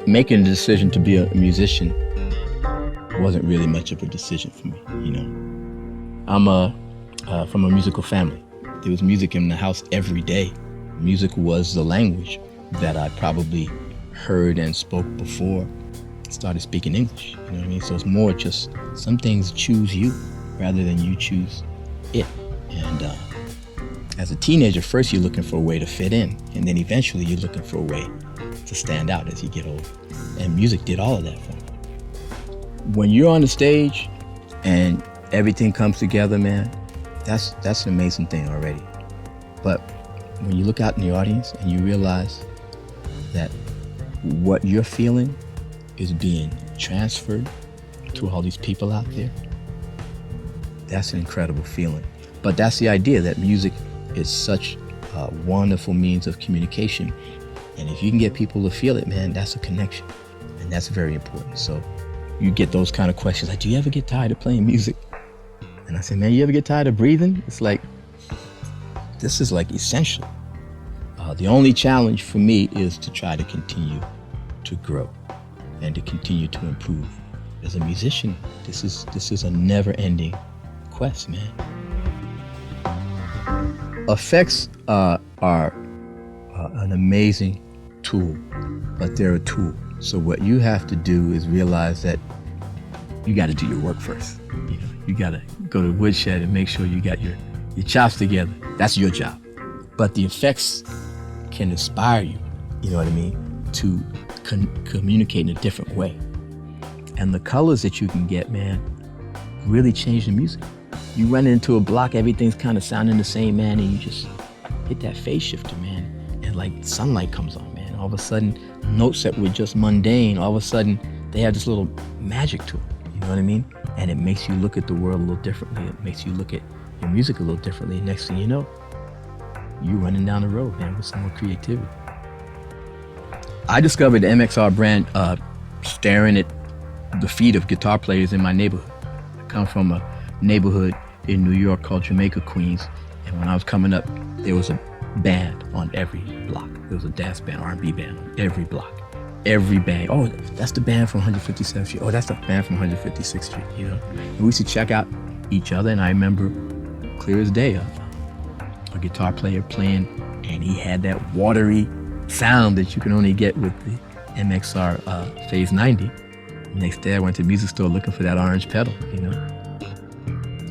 Making the decision to be a musician wasn't really much of a decision for me. I'm from a musical family. There was music in the house every day. Music was the language that I probably heard and spoke before I started speaking English. You know what I mean? So it's more just some things choose you rather than you choose it. And as a teenager, first you're looking for a way to fit in, and then eventually you're looking for a way to stand out as you get older. And music did all of that for me. When you're on the stage and everything comes together, man, that's an amazing thing already. But when you look out in the audience and you realize that what you're feeling is being transferred to all these people out there, that's an incredible feeling. But that's the idea, that music is such a wonderful means of communication. And if you can get people to feel it, man, that's a connection. And that's very important. So you get those kind of questions like, do you ever get tired of playing music? And I say, man, you ever get tired of breathing? It's like, this is like essential. The only challenge for me is to try to continue to grow and to continue to improve. As a musician, this is a never-ending quest, man. Effects are an amazing tool, but they're a tool. So what you have to do is realize that you got to do your work first. You got to go to the woodshed and make sure you got your chops together. That's your job. But the effects can inspire you, you know what I mean, to communicate in a different way. And the colors that you can get, man, really change the music. You run into a block, everything's kind of sounding the same, man, and you just hit that phase shifter, man, and like sunlight comes on, man. All of a sudden, notes that were just mundane, all of a sudden, they have this little magic to them, you know what I mean? And it makes you look at the world a little differently. It makes you look at your music a little differently. Next thing you know, you running down the road, man, with some more creativity. I discovered the MXR brand staring at the feet of guitar players in my neighborhood. I come from a neighborhood in New York called Jamaica, Queens. And when I was coming up, there was a band on every block. There was a dance band, R&B band on every block. Every band. Oh, that's the band from 157th Street. Oh, that's the band from 156th Street, you know. And we used to check out each other, and I remember clear as day, a guitar player playing, and he had that watery sound that you can only get with the MXR Phase 90. Next day I went to the music store looking for that orange pedal, you know.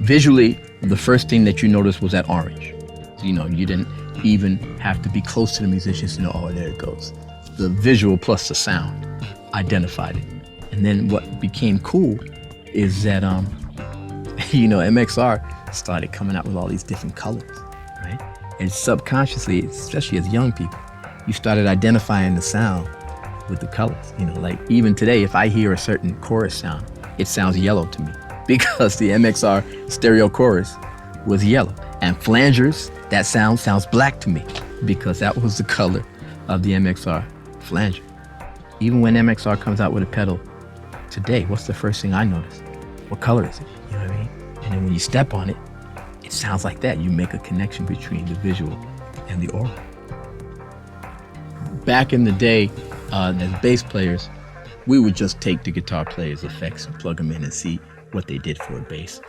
Visually, the first thing that you noticed was that orange. So, you know, you didn't even have to be close to the musicians to know, oh, there it goes. The visual plus the sound identified it. And then what became cool is that, you know, MXR started coming out with all these different colors, right? And subconsciously, especially as young people, you started identifying the sound with the colors. You know, like even today, if I hear a certain chorus sound, it sounds yellow to me because the MXR stereo chorus was yellow. And flangers, that sound sounds black to me because that was the color of the MXR flanger. Even when MXR comes out with a pedal today, what's the first thing I notice? What color is it? You know what I mean? And then when you step on it, it sounds like that. You make a connection between the visual and the aural. Back in the day, as bass players, we would just take the guitar players' effects and plug them in and see what they did for a bass.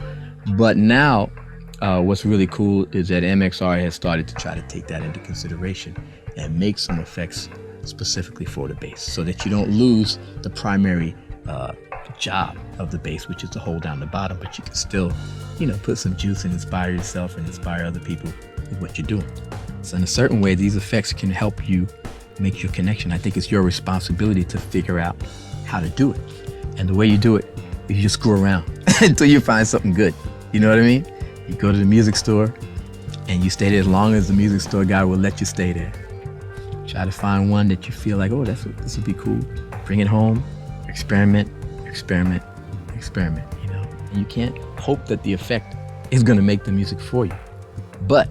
But now, what's really cool is that MXR has started to try to take that into consideration and make some effects specifically for the bass so that you don't lose the primary job of the bass, which is to hold down the bottom, but you can still, you know, put some juice and inspire yourself and inspire other people with what you're doing. So in a certain way, these effects can help you make your connection. I think it's your responsibility to figure out how to do it. And the way you do it is you just screw around until you find something good. You know what I mean? You go to the music store and you stay there as long as the music store guy will let you stay there. Try to find one that you feel like, oh, this would be cool. Bring it home, experiment, experiment, experiment, you know? And you can't hope that the effect is gonna make the music for you. But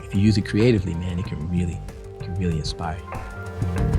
if you use it creatively, man, it can really inspire you.